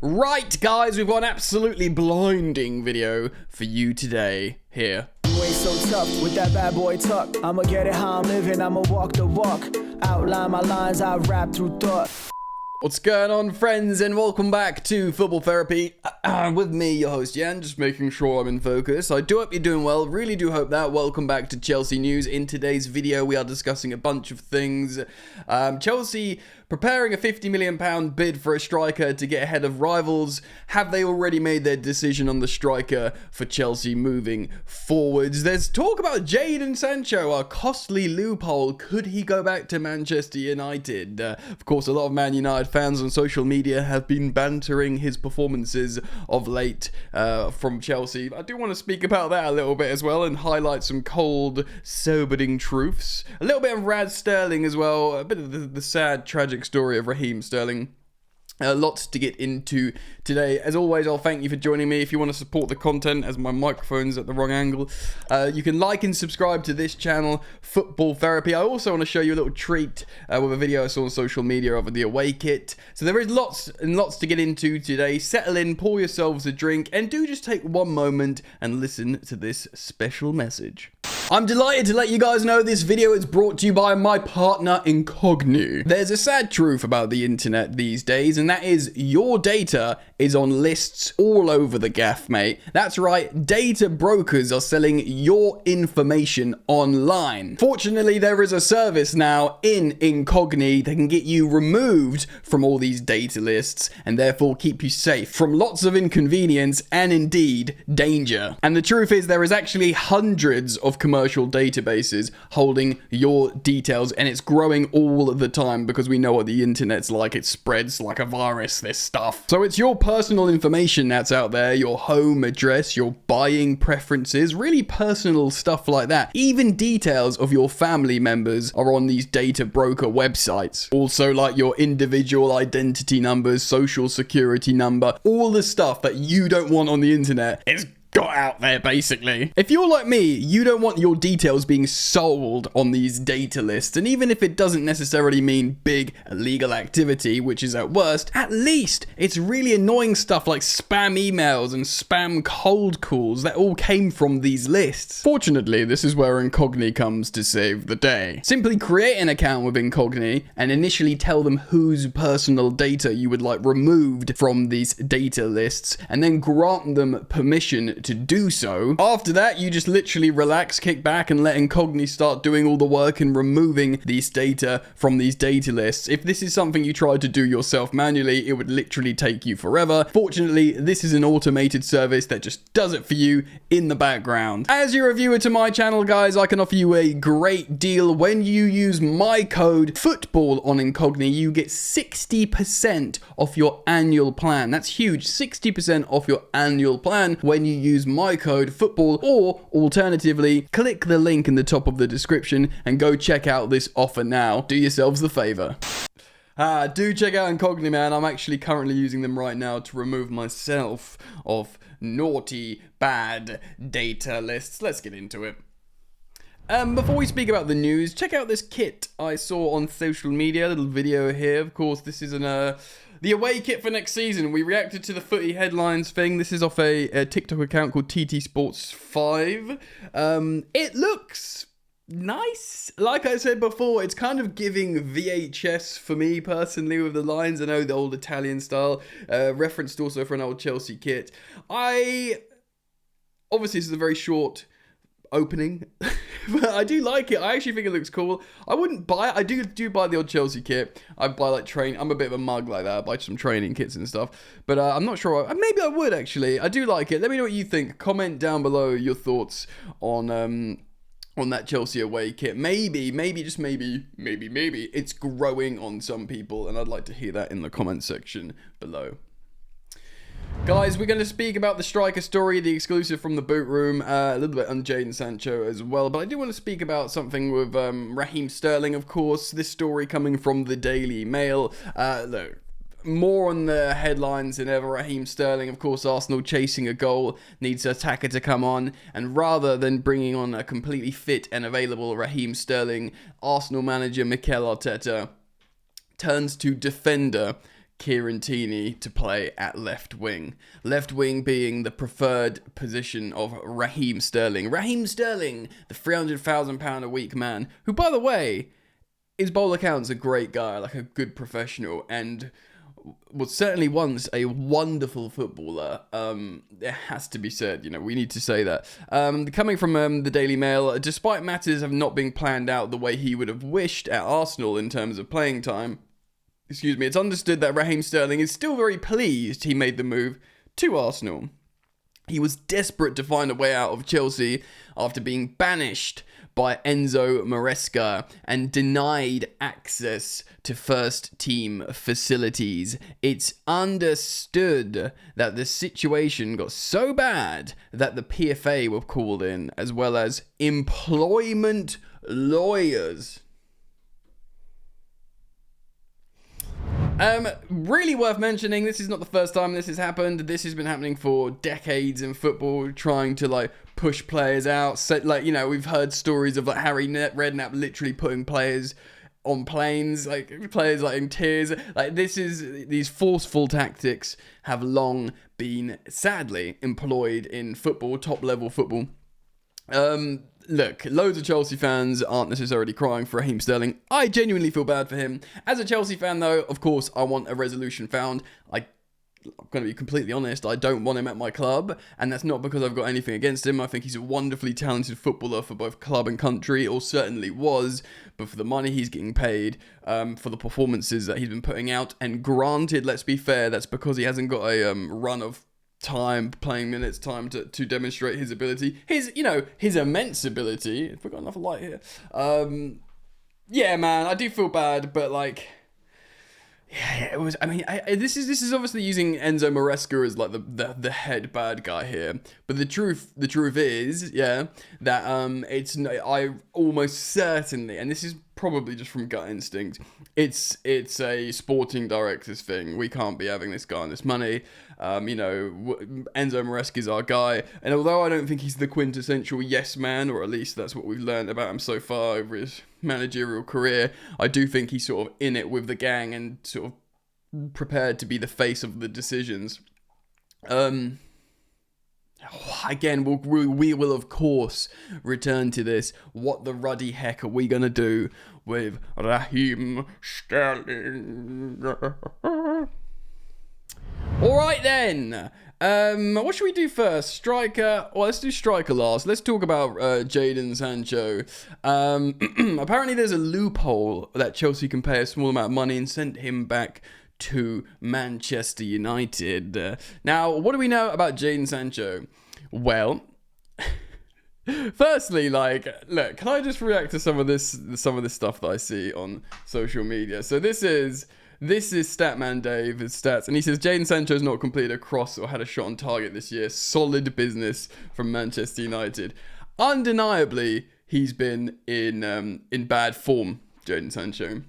Right, guys, we've got an absolutely blinding video for you today. Here. Way so tough with that bad boy tuck. I'ma get it how I'm living, I'ma walk the walk. Outline my lines, I rap through thought. What's going on, friends, and welcome back to Football Therapy with me, your host Jan, just making sure I'm in focus. I do hope you're doing well, really do hope that. Welcome back to Chelsea News. In today's video, we are discussing a bunch of things. Chelsea preparing a £50 million bid for a striker to get ahead of rivals. Have they already made their decision on the striker for Chelsea moving forwards? There's talk about Jaden Sancho, a costly loophole. Could he go back to Manchester United? Of course, a lot of Man United fans on social media have been bantering his performances of late from Chelsea. I do want to speak about that a little bit as well and highlight some cold, sobering truths. A little bit of Raheem Sterling as well, a bit of the sad, tragic story of Raheem Sterling. Lots to get into today. As always, I'll thank you for joining me. If you want to support the content, as my microphone's at the wrong angle, you can like and subscribe to this channel, Football Therapy. I also want to show you a little treat with a video I saw on social media of the away kit. So there is lots and lots to get into today. Settle in, pour yourselves a drink, and do just take one moment and listen to this special message. I'm delighted to let you guys know this video is brought to you by my partner Incogni. There's a sad truth about the internet these days, and that is your data is on lists all over the gaff, mate. That's right, data brokers are selling your information online. Fortunately, there is a service now in Incogni that can get you removed from all these data lists and therefore keep you safe from lots of inconvenience and indeed danger. And the truth is, there is actually hundreds of commercial databases holding your details, and it's growing all the time because we know what the internet's like. It spreads like a virus, this stuff. So it's your personal information that's out there, your home address, your buying preferences, really personal stuff like that. Even details of your family members are on these data broker websites. Also, like your individual identity numbers, social security number, all the stuff that you don't want on the internet is got out there, basically. If you're like me, you don't want your details being sold on these data lists, and even if it doesn't necessarily mean big illegal activity, which is at worst, at least it's really annoying stuff like spam emails and spam cold calls that all came from these lists. Fortunately, this is where Incogni comes to save the day. Simply create an account with Incogni and initially tell them whose personal data you would like removed from these data lists, and then grant them permission to do so. After that, you just literally relax, kick back, and let Incogni start doing all the work and removing these data from these data lists. If this is something you tried to do yourself manually, it would literally take you forever. Fortunately, this is an automated service that just does it for you in the background. As you're a viewer to my channel, guys, I can offer you a great deal. When you use my code FOOTBALL on Incogni, you get 60% off your annual plan. That's huge. 60% off your annual plan when you use my code FOOTBALL, or alternatively, click the link in the top of the description and go check out this offer now. Do yourselves the favor. Do check out Incogni, man. I'm actually currently using them right now to remove myself of naughty, bad data lists. Let's get into it. Before we speak about the news, check out this kit I saw on social media. A little video here. Of course, this is the away kit for next season. We reacted to the footy headlines thing. This is off a TikTok account called TT Sports 5. It looks nice. Like I said before, it's kind of giving VHS for me personally with the lines. I know the old Italian style, referenced also for an old Chelsea kit. Obviously this is a very short opening, but I do like it. I actually think it looks cool. I wouldn't buy it. I do buy the old Chelsea kit. I buy like I'm a bit of a mug like that. I buy some training kits and stuff, but I'm not sure. Maybe I would actually. I do like it. Let me know what you think. Comment down below your thoughts on that Chelsea away kit. Maybe it's growing on some people, and I'd like to hear that in the comment section below. Guys, we're going to speak about the striker story, the exclusive from the boot room, a little bit on Jaden Sancho as well, but I do want to speak about something with Raheem Sterling, of course. This story coming from the Daily Mail. Look, more on the headlines than ever. Raheem Sterling, of course, Arsenal chasing a goal, needs an attacker to come on, and rather than bringing on a completely fit and available Raheem Sterling, Arsenal manager Mikel Arteta turns to defender Kieran Tierney to play at left wing. Left wing being the preferred position of Raheem Sterling. Raheem Sterling, the £300,000 a week man, who, by the way, his bowler account's a great guy, like a good professional, and was certainly once a wonderful footballer. It has to be said, we need to say that. Coming from the Daily Mail, despite matters have not been planned out the way he would have wished at Arsenal in terms of playing time, it's understood that Raheem Sterling is still very pleased he made the move to Arsenal. He was desperate to find a way out of Chelsea after being banished by Enzo Maresca and denied access to first team facilities. It's understood that the situation got so bad that the PFA were called in, as well as employment lawyers. Really worth mentioning, this is not the first time this has happened. This has been happening for decades in football, trying to push players out. So, we've heard stories of Harry Redknapp literally putting players on planes, players in tears. These forceful tactics have long been sadly employed in football, top level football. Look, loads of Chelsea fans aren't necessarily crying for Raheem Sterling. I genuinely feel bad for him. As a Chelsea fan, though, of course, I want a resolution found. I'm going to be completely honest, I don't want him at my club, and that's not because I've got anything against him. I think he's a wonderfully talented footballer for both club and country, or certainly was, but for the money he's getting paid, for the performances that he's been putting out, and granted, let's be fair, that's because he hasn't got a run of playing minutes time to demonstrate his ability, his immense ability. If we've got enough light here. Yeah, man, I do feel bad, but it was. I mean, this is obviously using Enzo Maresca as the head bad guy here, but the truth is, that I almost certainly, and this is probably just from gut instinct, it's a sporting director's thing. We can't be having this guy on this money. Enzo Maresca is our guy, and although I don't think he's the quintessential yes man, or at least that's what we've learned about him so far over his managerial career, I do think he's sort of in it with the gang and sort of prepared to be the face of the decisions. Again, we will of course return to this. What the ruddy heck are we gonna do with Raheem Sterling? Alright then, what should we do first? Striker? Well, let's do striker last. Let's talk about Jaden Sancho. Apparently there's a loophole that Chelsea can pay a small amount of money and send him back to Manchester United. Now, what do we know about Jaden Sancho? Well, firstly, look, can I just react to some of this stuff that I see on social media? So this is Statman Dave, his stats, and he says Jaden Sancho's not completed a cross or had a shot on target this year. Solid business from Manchester United. Undeniably, he's been in bad form, Jaden Sancho.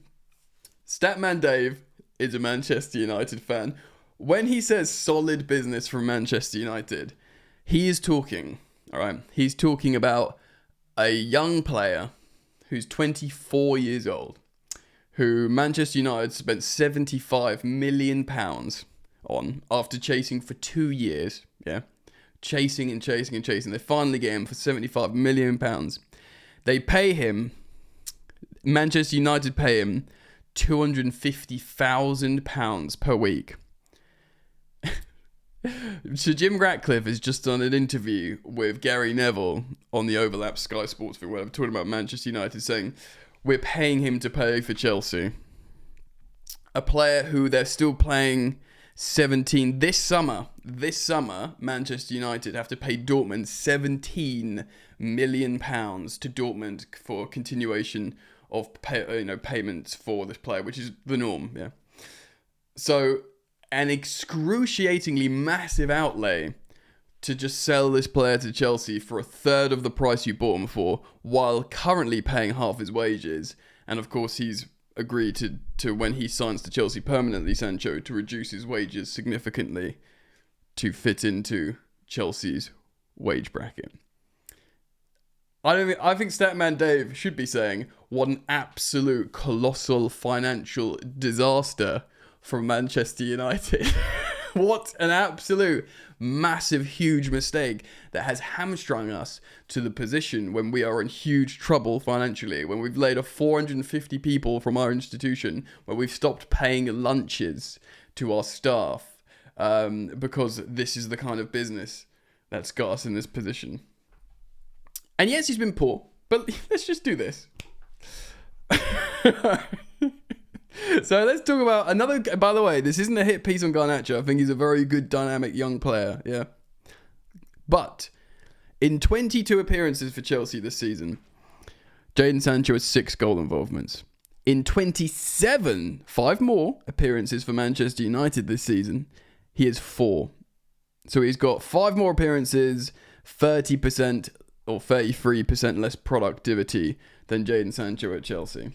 Statman Dave is a Manchester United fan. When he says solid business from Manchester United, he is talking, alright, he's talking about a young player who's 24 years old, who Manchester United spent £75 million on after chasing for 2 years, chasing and chasing and chasing. They finally get him for £75 million. They pay him, Manchester United pay him £250,000 per week. So Jim Ratcliffe has just done an interview with Gary Neville on the Overlap Sky Sports thing, where I'm talking about Manchester United, saying we're paying him to play for Chelsea. A player who they're still playing 17 this summer. Manchester United have to pay Dortmund £17 million to Dortmund for continuation of payments for this player, which is the norm. Yeah. So an excruciatingly massive outlay to just sell this player to Chelsea for a third of the price you bought him for, while currently paying half his wages. And of course, he's agreed to when he signs to Chelsea permanently, Sancho, to reduce his wages significantly to fit into Chelsea's wage bracket. I think Statman Dave should be saying what an absolute colossal financial disaster from Manchester United. What an absolute massive, huge mistake that has hamstrung us to the position when we are in huge trouble financially, when we've laid off 450 people from our institution, when we've stopped paying lunches to our staff, because this is the kind of business that's got us in this position. And yes, he's been poor, but let's just do this. So let's talk about another. By the way, this isn't a hit piece on Garnacho. I think he's a very good, dynamic young player. Yeah. But in 22 appearances for Chelsea this season, Jaden Sancho has 6 goal involvements. In 27, 5 more appearances for Manchester United this season, he has 4. So he's got 5 more appearances, 30% or 33% less productivity than Jaden Sancho at Chelsea.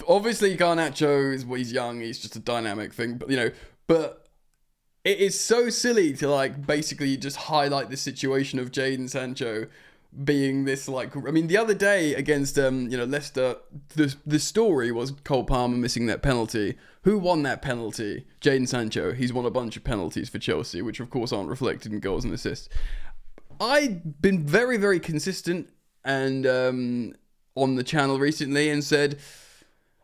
Obviously, Garnacho is he's young. He's just a dynamic thing, but it is so silly to like basically just highlight the situation of Jaden Sancho being this like. I mean, the other day against Leicester, the story was Cole Palmer missing that penalty. Who won that penalty? Jaden Sancho. He's won a bunch of penalties for Chelsea, which of course aren't reflected in goals and assists. I've been very, very consistent and on the channel recently and said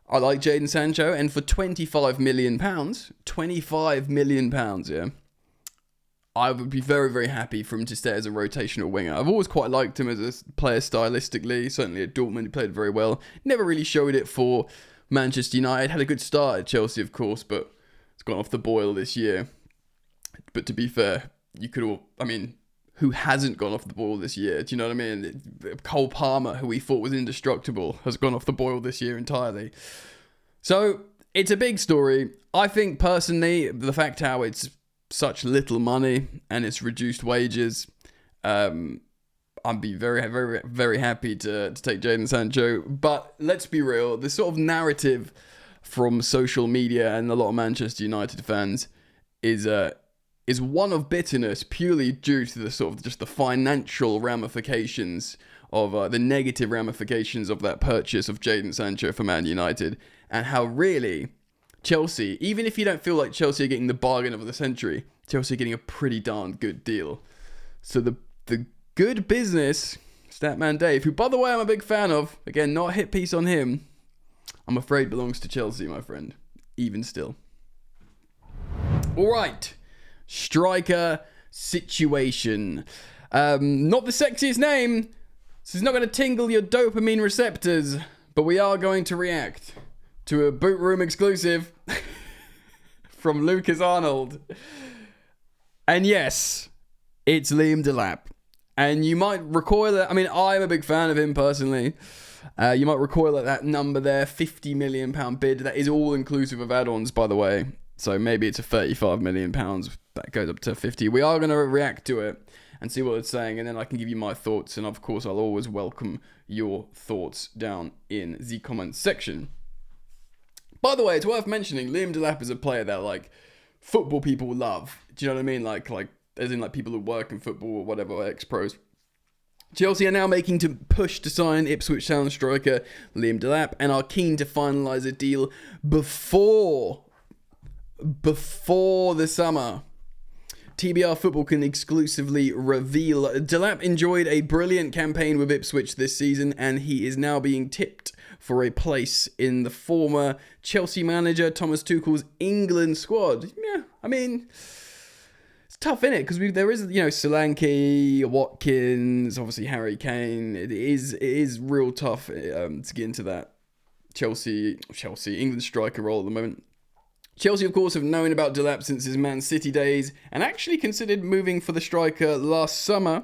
I like Jaden Sancho, and for £25 million, yeah, I would be very, very happy for him to stay as a rotational winger. I've always quite liked him as a player stylistically. Certainly at Dortmund, he played very well. Never really showed it for Manchester United. Had a good start at Chelsea, of course, but it's gone off the boil this year. But to be fair, who hasn't gone off the boil this year? Do you know what I mean? Cole Palmer, who we thought was indestructible, has gone off the boil this year entirely. So it's a big story. I think personally, the fact how it's such little money and it's reduced wages, I'd be very, very, very happy to take Jaden Sancho. But let's be real, the sort of narrative from social media and a lot of Manchester United fans is one of bitterness purely due to the sort of just the financial ramifications of the negative ramifications of that purchase of Jaden Sancho for Man United, and how really Chelsea, even if you don't feel like Chelsea are getting the bargain of the century, Chelsea are getting a pretty darn good deal. So the good business, Statman Dave, who by the way I'm a big fan of, again not a hit piece on him, I'm afraid belongs to Chelsea, my friend, even still. All right. Striker situation. Not the sexiest name. This is not going to tingle your dopamine receptors, but we are going to react to a Boot Room exclusive from Lucas Arnold. And yes, it's Liam Delap. And you might recoil at, I'm a big fan of him personally. You might recoil at that number there, £50 million bid. That is all inclusive of add-ons, by the way. So maybe it's a £35 million that goes up to 50. We are going to react to it and see what it's saying, and then I can give you my thoughts. And of course, I'll always welcome your thoughts down in the comments section. By the way, it's worth mentioning, Liam Delap is a player that like football people love. Do you know what I mean? Like as in like people who work in football or whatever, ex-pros. Chelsea are now making to push to sign Ipswich Town striker Liam Delap and are keen to finalise a deal before the summer. TBR Football can exclusively reveal Delap enjoyed a brilliant campaign with Ipswich this season, and he is now being tipped for a place in the former Chelsea manager Thomas Tuchel's England squad. Yeah, it's tough, innit? Because there is, Solanke, Watkins, obviously Harry Kane. It is real tough to get into that Chelsea England striker role at the moment. Chelsea, of course, have known about Delap since his Man City days and actually considered moving for the striker last summer,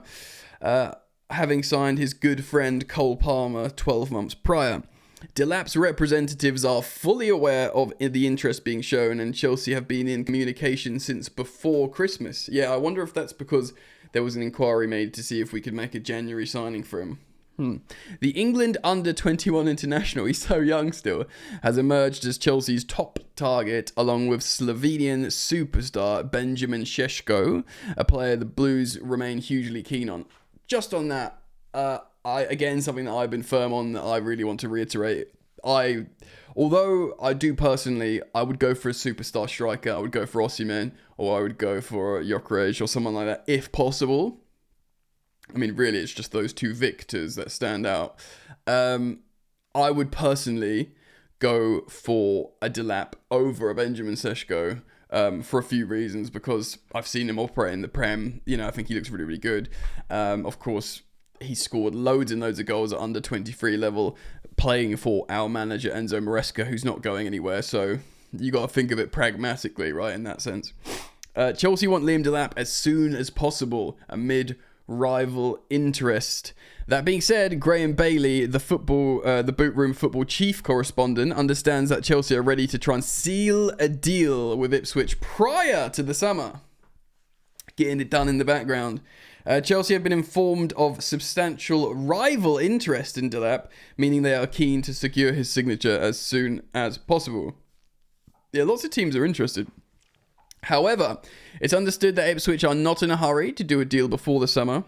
having signed his good friend Cole Palmer 12 months prior. Delap's representatives are fully aware of the interest being shown, and Chelsea have been in communication since before Christmas. Yeah, I wonder if that's because there was an inquiry made to see if we could make a January signing for him. The England under-21 international, he's so young still, has emerged as Chelsea's top target, along with Slovenian superstar Benjamin Šeško, a player the Blues remain hugely keen on. Just on that, something that I've been firm on that I really want to reiterate. Although I do personally, I would go for a superstar striker. I would go for Osimhen, or I would go for Gyökeres or someone like that, if possible. I mean, really, it's just those two victors that stand out. I would personally go for a Delap over a Benjamin Sesko for a few reasons, because I've seen him operate in the Prem. I think he looks really, really good. Of course, he scored loads and loads of goals at under 23 level, playing for our manager Enzo Maresca, who's not going anywhere. So you got to think of it pragmatically, right, in that sense. Chelsea want Liam Delap as soon as possible amid rival interest. That being said, Graham Bailey, the Boot Room football chief correspondent, understands that Chelsea are ready to try and seal a deal with Ipswich prior to the summer. Getting it done in the background. Chelsea have been informed of substantial rival interest in Delap, meaning they are keen to secure his signature as soon as possible. Yeah, lots of teams are interested. However, it's understood that Ipswich are not in a hurry to do a deal before the summer,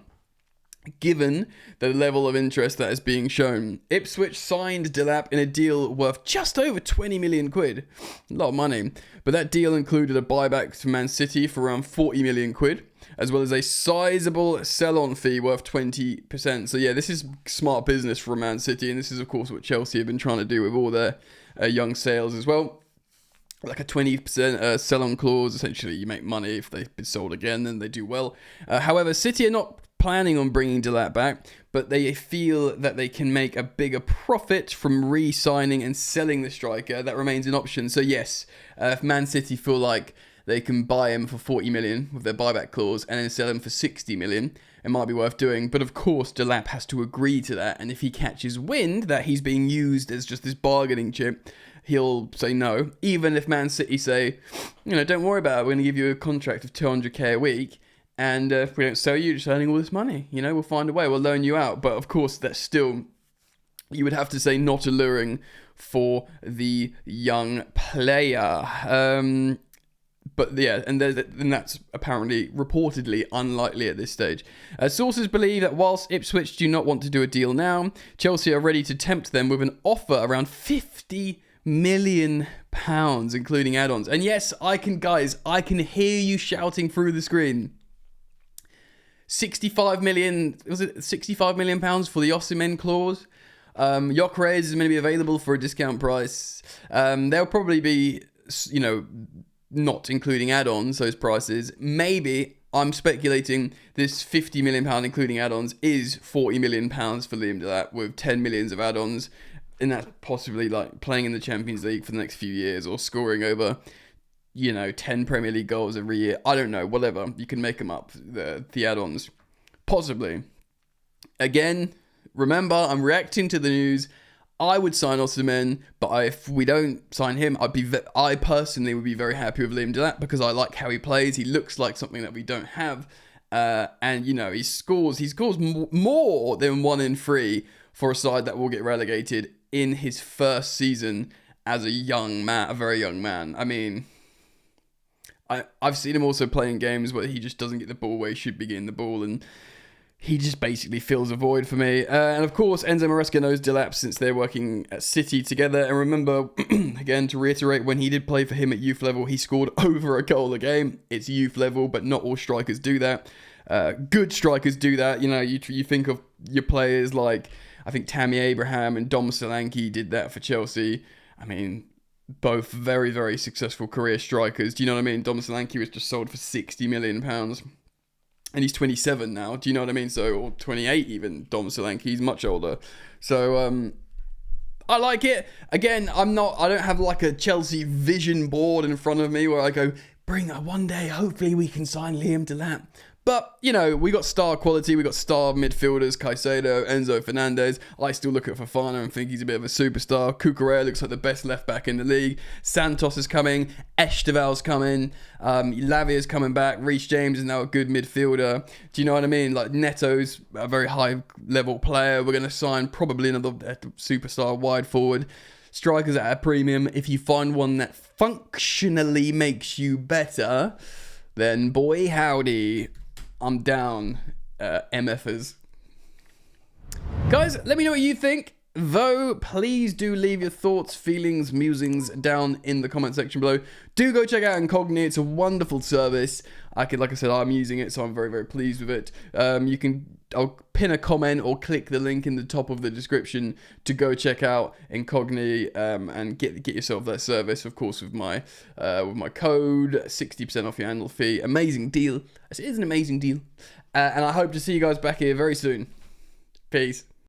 given the level of interest that is being shown. Ipswich signed Delap in a deal worth just over 20 million quid. A lot of money. But that deal included a buyback to Man City for around 40 million quid, as well as a sizable sell-on fee worth 20%. So yeah, this is smart business for Man City, and this is of course what Chelsea have been trying to do with all their young sales as well. Like a 20% sell-on clause. Essentially, you make money if they've been sold again, then they do well. However, City are not planning on bringing Delap back, but they feel that they can make a bigger profit from re-signing and selling the striker. That remains an option. So yes, if Man City feel like they can buy him for 40 million with their buyback clause and then sell him for 60 million, it might be worth doing. But of course, Delap has to agree to that, and if he catches wind that he's being used as just this bargaining chip, he'll say no. Even if Man City say, don't worry about it, we're going to give you a contract of 200k a week, and if we don't sell you, you're just earning all this money. We'll find a way, we'll loan you out. But of course, that's still, you would have to say, not alluring for the young player. But yeah, and that's apparently reportedly unlikely at this stage. Sources believe that whilst Ipswich do not want to do a deal now, Chelsea are ready to tempt them with an offer around £50 million, including add-ons. And yes, I can hear you shouting through the screen. 65 million, was it 65 million pounds for the Osimhen clause? Gyökeres is going to be available for a discount price. They'll probably be, not including add-ons, those prices. Maybe, I'm speculating, this £50 million including add-ons is £40 million for Liam Delap with 10 millions of add-ons. And that's possibly like playing in the Champions League for the next few years, or scoring over, 10 Premier League goals every year. I don't know, whatever. You can make them up, the add-ons. Possibly. Again, remember, I'm reacting to the news. I would sign Osimhen, but if we don't sign him, I personally would be very happy with Liam Delap, because I like how he plays. He looks like something that we don't have. And, he scores more than 1 in 3 for a side that will get relegated in his first season as a very young man. I mean, I've seen him also playing games where he just doesn't get the ball where he should be getting the ball, and he just basically fills a void for me. And of course, Enzo Maresca knows Delap since they're working at City together. And remember, again, to reiterate, when he did play for him at youth level, he scored over a goal a game. It's youth level, but not all strikers do that. Good strikers do that. You think of your players like, I think Tammy Abraham and Dom Solanke did that for Chelsea. I mean, both very, very successful career strikers. Do you know what I mean? Dom Solanke was just sold for £60 million. And he's 27 now. Do you know what I mean? So, or 28 even. Dom Solanke, he's much older. So, I like it. Again, I don't have like a Chelsea vision board in front of me where I go, one day, hopefully we can sign Liam Delap. But, we got star quality. We got star midfielders, Caicedo, Enzo Fernandez. I still look at Fofana and think he's a bit of a superstar. Cucurella looks like the best left back in the league. Santos is coming. Esteval's coming. Lavia's coming back. Reece James is now a good midfielder. Do you know what I mean? Like, Neto's a very high level player. We're going to sign probably another superstar wide forward. Strikers at a premium. If you find one that functionally makes you better, then boy howdy, I'm down, MFers. Guys, let me know what you think. though, please do leave your thoughts, feelings, musings down in the comment section below. Do go check out Incogni. It's a wonderful service. Like I said, I'm using it, so I'm very, very pleased with it. I'll pin a comment or click the link in the top of the description to go check out Incogni and get yourself that service. Of course, with my code, 60% off your annual fee. Amazing deal. It is an amazing deal, and I hope to see you guys back here very soon. Peace.